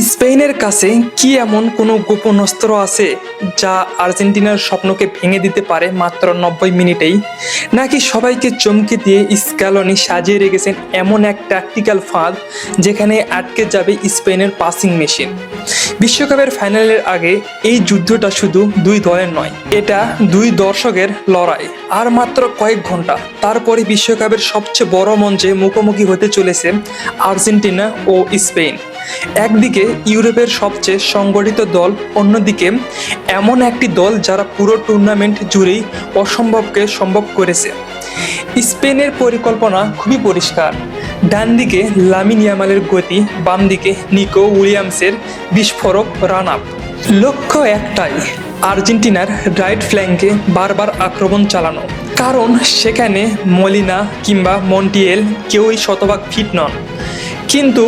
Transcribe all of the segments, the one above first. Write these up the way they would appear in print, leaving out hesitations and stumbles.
স্পেনের কাছে কি এমন কোনো গোপন অস্ত্র আছে যা আর্জেন্টিনার স্বপ্নকে ভেঙে দিতে পারে মাত্র 90 মিনিটেই? নাকি সবাইকে চমকে দিয়ে স্ক্যালোনি সাজিয়ে রেখেছেন এমন এক ট্যাকটিক্যাল ফাঁদ যেখানে আটকে যাবে স্পেনের পাসিং মেশিন? বিশ্বকাপের ফাইনালের আগে এই যুদ্ধটা শুধু দুই দলের নয়, এটা দুই দর্শকের লড়াই। আর মাত্র কয়েক ঘন্টা তারপরে বিশ্বকাপের সবচেয়ে বড় মঞ্চে মুখোমুখি হতে চলেছে আর্জেন্টিনা ও স্পেন। একদিকে ইউরোপের সবচেয়ে সংগঠিত দল, অন্যদিকে এমন একটি দল যারা পুরো টুর্নামেন্ট জুড়েই অসম্ভবকে সম্ভব করেছে। স্পেনের পরিকল্পনা খুবই পরিষ্কার। ডান দিকে লামিন ইয়ামালের গতি, বাম দিকে নিকো উইলিয়ামসের বিস্ফোরক রান আপ। লক্ষ্য একটাই, আর্জেন্টিনার রাইট ফ্ল্যাঙ্কে বারবার আক্রমণ চালানো, কারণ সেখানে মলিনা কিংবা মন্টিয়েল কেউই শতভাগ ফিট নন। কিন্তু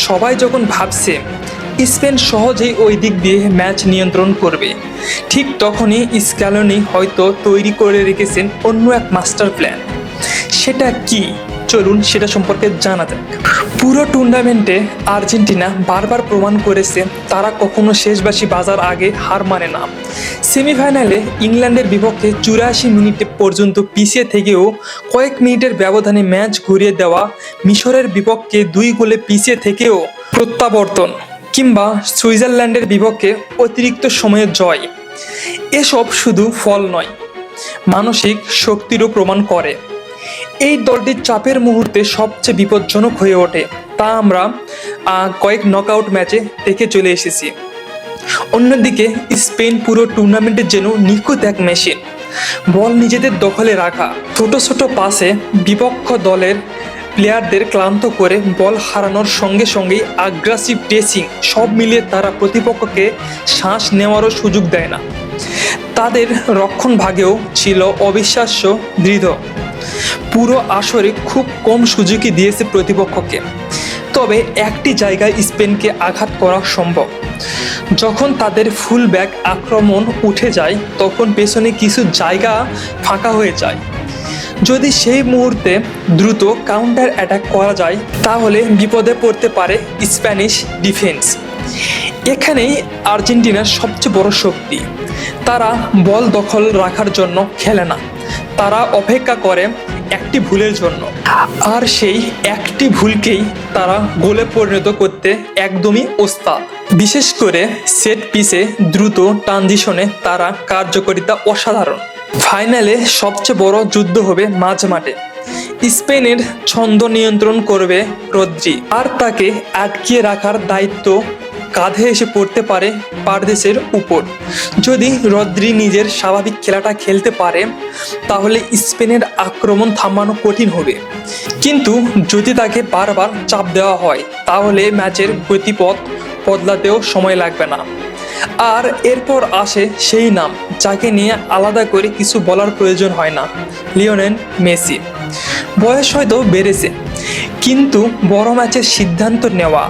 সবাই যখন ভাবছে স্পেন সহজেই ওই দিক দিয়ে ম্যাচ নিয়ন্ত্রণ করবে, ঠিক তখনই স্ক্যালোনি হয়তো তৈরি করে রেখেছেন অন্য এক মাস্টার প্ল্যান। সেটা কি, চলুন সেটা সম্পর্কে জানা যাক। পুরো টুর্নামেন্টে আর্জেন্টিনা বারবার প্রমাণ করেছে তারা কখনো শেষবাসী বাজার আগে হার মানে না। সেমিফাইনালে ইংল্যান্ডের বিপক্ষে 84 মিনিট পর্যন্ত পিছিয়ে থেকেও কয়েক মিনিটের ব্যবধানে ম্যাচ ঘুরিয়ে দেওয়া, মিশরের বিপক্ষে 2 গোলে পিছিয়ে থেকেও প্রত্যাবর্তন, কিংবা সুইজারল্যান্ডের বিপক্ষে অতিরিক্ত সময়ে জয়, এসব শুধু ফল নয়, মানসিক শক্তিরও প্রমাণ করে। এই দলটি চাপের মুহূর্তে সবচেয়ে বিপজ্জনক হয়ে ওঠে, তা আমরা কয়েক নকআউট ম্যাচে দেখে চলে এসেছি। অন্যদিকে স্পেন পুরো টুর্নামেন্টের যেন নিখুঁত এক মেশিন। বল নিজেদের দখলে রাখা, ছোট ছোট পাসে বিপক্ষ দলের প্লেয়ারদের ক্লান্ত করে বল হারানোর সঙ্গে সঙ্গেই আগ্রাসিভ প্রেসিং, সব মিলিয়ে তারা প্রতিপক্ষকে শ্বাস নেওয়ারও সুযোগ দেয় না। তাদের রক্ষণ ভাগেও ছিল অবিশ্বাস্য দৃঢ়। পুরো আসরে খুব কম সুযোগই দিয়েছে প্রতিপক্ষকে। তবে একটি জায়গায় স্পেনকে আঘাত করা সম্ভব, যখন তাদের ফুল ব্যাক আক্রমণ উঠে যায় তখন পেছনে কিছু জায়গা ফাঁকা হয়ে যায়। যদি সেই মুহূর্তে দ্রুত কাউন্টার অ্যাটাক করা যায় তাহলে বিপদে পড়তে পারে স্প্যানিশ ডিফেন্স। এখানেই আর্জেন্টিনার সবচেয়ে বড় শক্তি। তারা বল দখল রাখার জন্য খেলে না, তারা অপেক্ষা করে একটি ভুলের জন্য, আর সেই একটি ভুলকেই তারা গোলে পরিণত করতে একদমই ওস্তাদ। বিশেষ করে সেট পিসে দ্রুত ট্রানজিশনে তারা কার্যকারিতা অসাধারণ। ফাইনালে সবচেয়ে বড় যুদ্ধ হবে মাঝ মাঠে। স্পেনের ছন্দ নিয়ন্ত্রণ করবে রদ্রি, আর তাকে আটকিয়ে রাখার দায়িত্ব কাঁধে এসে পড়তে পারে পারদেসের উপর। যদি রদ্রি নিজের স্বাভাবিক খেলাটা খেলতে পারে তাহলে স্পেনের আক্রমণ থামানো কঠিন হবে। কিন্তু যদি তাকে বারবার চাপ দেওয়া হয় তাহলে ম্যাচের গতিপথ বদলাতেও সময় লাগবে না। আর এরপর আসে সেই নাম যাকে নিয়ে আলাদা করে কিছু বলার প্রয়োজন হয় না, লিওনেল মেসি। বয়স হয়তো বেড়েছে, কিন্তু বড় ম্যাচের সিদ্ধান্ত নেওয়া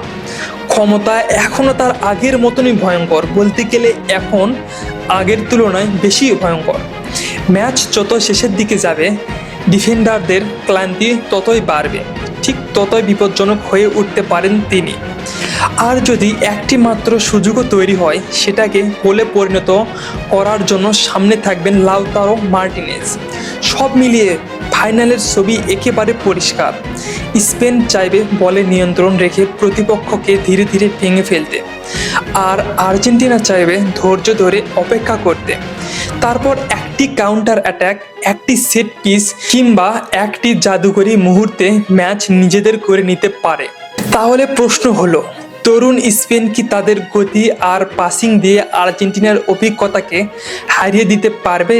ক্ষমতা এখনও তার আগের মতনই ভয়ঙ্কর, বলতে গেলে এখন আগের তুলনায় বেশি ভয়ঙ্কর। ম্যাচ যত শেষের দিকে যাবে ডিফেন্ডারদের ক্লান্তি ততই বাড়বে, ঠিক ততই বিপজ্জনক হয়ে উঠতে পারেন তিনি। আর যদি একটি মাত্র সুযোগও তৈরি হয় সেটাকে গোলে পরিণত করার জন্য সামনে থাকবেন লাউতারো মার্টিনেজ। সব মিলিয়ে ফাইনালের ছবি একেবারে পরিষ্কার। স্পেন চাইবে বলে নিয়ন্ত্রণ রেখে প্রতিপক্ষকে ধীরে ধীরে ভেঙে ফেলতে, আর আর্জেন্টিনা চাইবে ধৈর্য ধরে অপেক্ষা করতে। তারপর একটি কাউন্টার অ্যাটাক, একটি সেট পিস কিংবা একটি জাদুকরী মুহূর্তে ম্যাচ নিজেদের করে নিতে পারে। তাহলে প্রশ্ন হলো, তরুণ স্পেন কি তাদের গতি আর পাসিং দিয়ে আর্জেন্টিনার অভিজ্ঞতাকে হারিয়ে দিতে পারবে,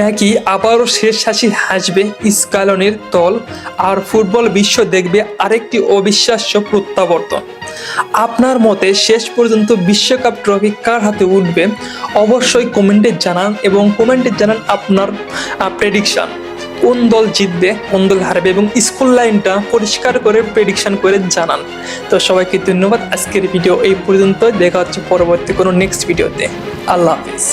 নাকি আবারও শেষ হাসি হাসবে স্ক্যালোনির দল আর ফুটবল বিশ্ব দেখবে আরেকটি অবিশ্বাস্য প্রত্যাবর্তন? আপনার মতে শেষ পর্যন্ত বিশ্বকাপ ট্রফি কার হাতে উঠবে অবশ্যই কমেন্টে জানান, এবং কমেন্টে জানান আপনার প্রেডিকশন, কোন দল জিতবে কোন দল হারবে, এবং স্কোর লাইনটা পরিষ্কার করে প্রেডিকশন করে জানান। তো সবাইকে ধন্যবাদ। আজকের ভিডিও এই পর্যন্ত, দেখা হচ্ছে পরবর্তী কোনো নেক্সট ভিডিওতে। আল্লাহ হাফিজ।